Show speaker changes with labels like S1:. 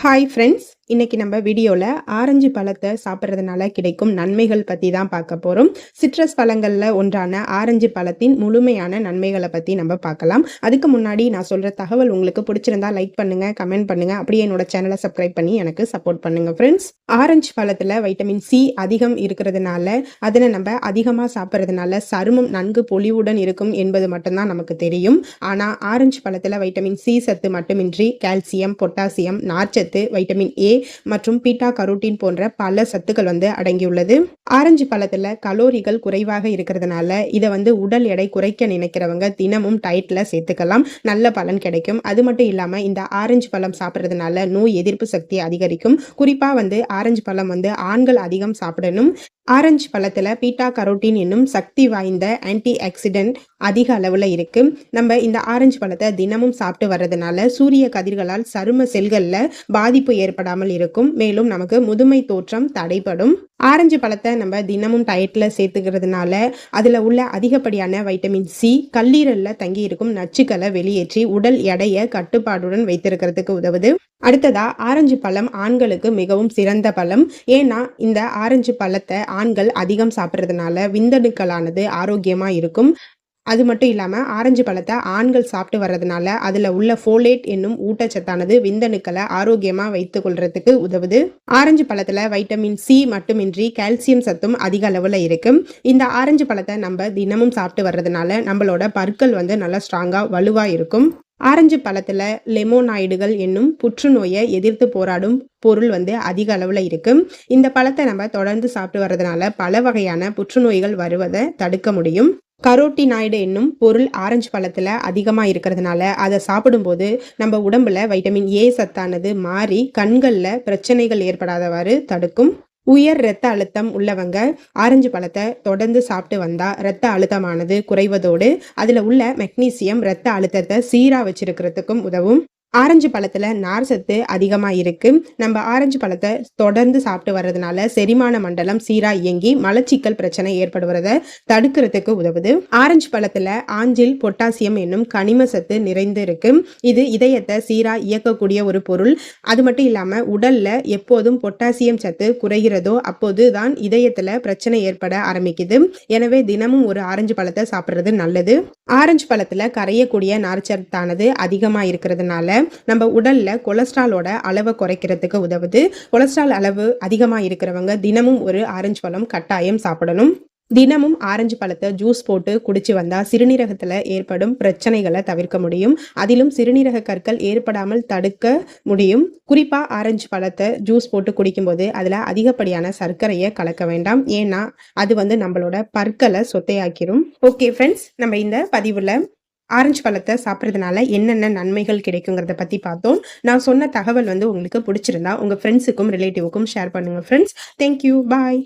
S1: Hi friends, இன்னைக்கு நம்ம வீடியோவில் ஆரஞ்சு பழத்தை சாப்பிட்றதுனால கிடைக்கும் நன்மைகள் பற்றி தான் பார்க்க போகிறோம். சிட்ரஸ் பழங்களில் ஒன்றான ஆரஞ்சு பழத்தின் முழுமையான நன்மைகளை பற்றி நம்ம பார்க்கலாம். அதுக்கு முன்னாடி நான் சொல்கிற தகவல் உங்களுக்கு பிடிச்சிருந்தா லைக் பண்ணுங்கள், கமெண்ட் பண்ணுங்கள், அப்படியே என்னோட சேனலை சப்ஸ்கிரைப் பண்ணி எனக்கு சப்போர்ட் பண்ணுங்கள் ஃப்ரெண்ட்ஸ். ஆரஞ்சு பழத்தில் வைட்டமின் சி அதிகம் இருக்கிறதுனால அதனை நம்ம அதிகமாக சாப்பிட்றதுனால சருமம் நன்கு பொலிவுடன் இருக்கும் என்பது மட்டும்தான் நமக்கு தெரியும். ஆனால் ஆரஞ்சு பழத்தில் வைட்டமின் சி சத்து மட்டுமின்றி கால்சியம், பொட்டாசியம், நார்ச்சத்து, வைட்டமின் ஏ மற்றும் பீட்டா கரோட்டின் போன்ற பல சத்துக்கள் அடங்கியுள்ளது. ஆரஞ்சு பழத்துல கலோரிகள் குறைவாக இருக்கிறதுனால இதை உடல் எடை குறைக்க நினைக்கிறவங்க தினமும் டயட்ல சேர்த்துக்கலாம், நல்ல பலன் கிடைக்கும். அது மட்டும் இல்லாம இந்த ஆரஞ்சு பழம் சாப்பிட்றதுனால நோய் எதிர்ப்பு சக்தி அதிகரிக்கும். குறிப்பா ஆரஞ்சு பழம் ஆண்கள் அதிகம் சாப்பிடணும். ஆரஞ்சு பழத்துல பீட்டா கரோட்டின் என்னும் சக்தி வாய்ந்த ஆன்டி ஆக்சிடென்ட் அதிக அளவுல இருக்கு. நம்ம இந்த ஆரஞ்சு பழத்தை தினமும் சாப்பிட்டு வர்றதுனால சூரிய கதிர்களால் சரும செல்கள்ல பாதிப்பு ஏற்படாமல் இருக்கும். மேலும் நமக்கு முதுமை தோற்றம் தடைபடும். ஆரஞ்சு பழத்தை நம்ம தினமும் டயட்ல சேர்த்துக்கிறதுனால அதுல உள்ள அதிகப்படியான வைட்டமின் சி கல்லீரல்ல தங்கி இருக்கும் நச்சுக்களை வெளியேற்றி உடல் எடையை கட்டுப்பாடுடன் வைத்திருக்கிறதுக்கு உதவுது. அடுத்ததா ஆரஞ்சு பழம் ஆண்களுக்கு மிகவும் சிறந்த பழம். ஏன்னா இந்த ஆரஞ்சு பழத்தை ஆண்கள் அதிகம் சாப்பிட்றதுனால விந்தணுக்களானது ஆரோக்கியமா இருக்கும். அது மட்டும் இல்லாமல் ஆரஞ்சு பழத்தை ஆண்கள் சாப்பிட்டு வர்றதுனால அதில் உள்ள ஃபோலேட் என்னும் ஊட்டச்சத்தானது விந்தணுக்களை ஆரோக்கியமாக வைத்து கொள்றதுக்கு உதவுது. ஆரஞ்சு பழத்தில் வைட்டமின் சி மட்டுமின்றி கால்சியம் சத்தும் அதிக அளவில் இருக்கு. இந்த ஆரஞ்சு பழத்தை நம்ம தினமும் சாப்பிட்டு வர்றதுனால நம்மளோட பற்கள் நல்லா ஸ்ட்ராங்காக வலுவாக இருக்கும். ஆரஞ்சு பழத்துல லெமோனாய்டுகள் என்னும் புற்றுநோயை எதிர்த்து போராடும் பொருள் அதிக அளவுல இருக்கு. இந்த பழத்தை நம்ம தொடர்ந்து சாப்பிட்டு வர்றதுனால பல வகையான புற்றுநோய்கள் வருவதை தடுக்க முடியும். கரோட்டினாய்டு என்னும் பொருள் ஆரஞ்சு பழத்துல அதிகமா இருக்கிறதுனால அதை சாப்பிடும்போது நம்ம உடம்புல வைட்டமின் ஏ சத்தானது மாறி கண்கள்ல பிரச்சனைகள் ஏற்படாதவாறு தடுக்கும். உயர் இரத்த அழுத்தம் உள்ளவங்க ஆரஞ்சு பழத்தை தொடர்ந்து சாப்பிட்டு வந்தா இரத்த அழுத்தமானது குறைவதோடு அதுல உள்ள மெக்னீசியம் இரத்த அழுத்தத்தை சீரா வச்சிருக்கிறதுக்கும் உதவும். ஆரஞ்சு பழத்துல நார் சத்து அதிகமா இருக்கு. நம்ம ஆரஞ்சு பழத்தை தொடர்ந்து சாப்பிட்டு வர்றதுனால செரிமான மண்டலம் சீரா இயங்கி மலச்சிக்கல் பிரச்சனை ஏற்படுவதை தடுக்கிறதுக்கு உதவுது. ஆரஞ்சு பழத்துல ஆஞ்சில் பொட்டாசியம் என்னும் கனிம சத்து நிறைந்து இருக்கு. இது இதயத்தை சீரா இயக்கக்கூடிய ஒரு பொருள். அது மட்டும் இல்லாம உடல்ல எப்போதும் பொட்டாசியம் சத்து குறைகிறதோ அப்போதுதான் இதயத்துல பிரச்சனை ஏற்பட ஆரம்பிக்குது. எனவே தினமும் ஒரு ஆரஞ்சு பழத்தை சாப்பிட்றது நல்லது. ஆரஞ்சு பழத்துல கரையக்கூடிய நார்ச்சத்தானது அதிகமா இருக்கிறதுனால நம்ம உடல்ல கொலஸ்ட்ராலோட அளவை குறைக்கிறதுக்கு உதவுது. கொலஸ்ட்ரால் அளவு அதிகமா இருக்கிறவங்க தினமும் ஒரு ஆரஞ்சு பழம் கட்டாயம் சாப்பிடணும். தினமும் ஆரஞ்சு பழத்தை ஜூஸ் போட்டு குடிச்சு வந்தா சிறுநீரகத்துல ஏற்படும் பிரச்சனைகளை தவிர்க்க முடியும். அதிலும் சிறுநீரக கற்கள் ஏற்படாமல் தடுக்க முடியும். குறிப்பா ஆரஞ்சு பழத்தை ஜூஸ் போட்டு குடிக்கும் போது அதுல அதிகப்படியான சர்க்கரையை கலக்க வேண்டாம். ஏன்னா அது நம்மளோட பற்களை சொத்தையாக்கிரும். ஓகே ஃப்ரெண்ட்ஸ், நம்ம இந்த பதிவுல ஆரஞ்சு பழத்தை சாப்பிட்றதுனால என்னென்ன நன்மைகள் கிடைக்குங்கிறத பற்றி பார்த்தோம். நான் சொன்ன தகவல் உங்களுக்கு பிடிச்சிருந்தா உங்கள் ஃப்ரெண்ட்ஸுக்கும் ரிலேட்டிவுக்கும் ஷேர் பண்ணுங்கள் ஃப்ரெண்ட்ஸ். தேங்க்யூ, பாய்.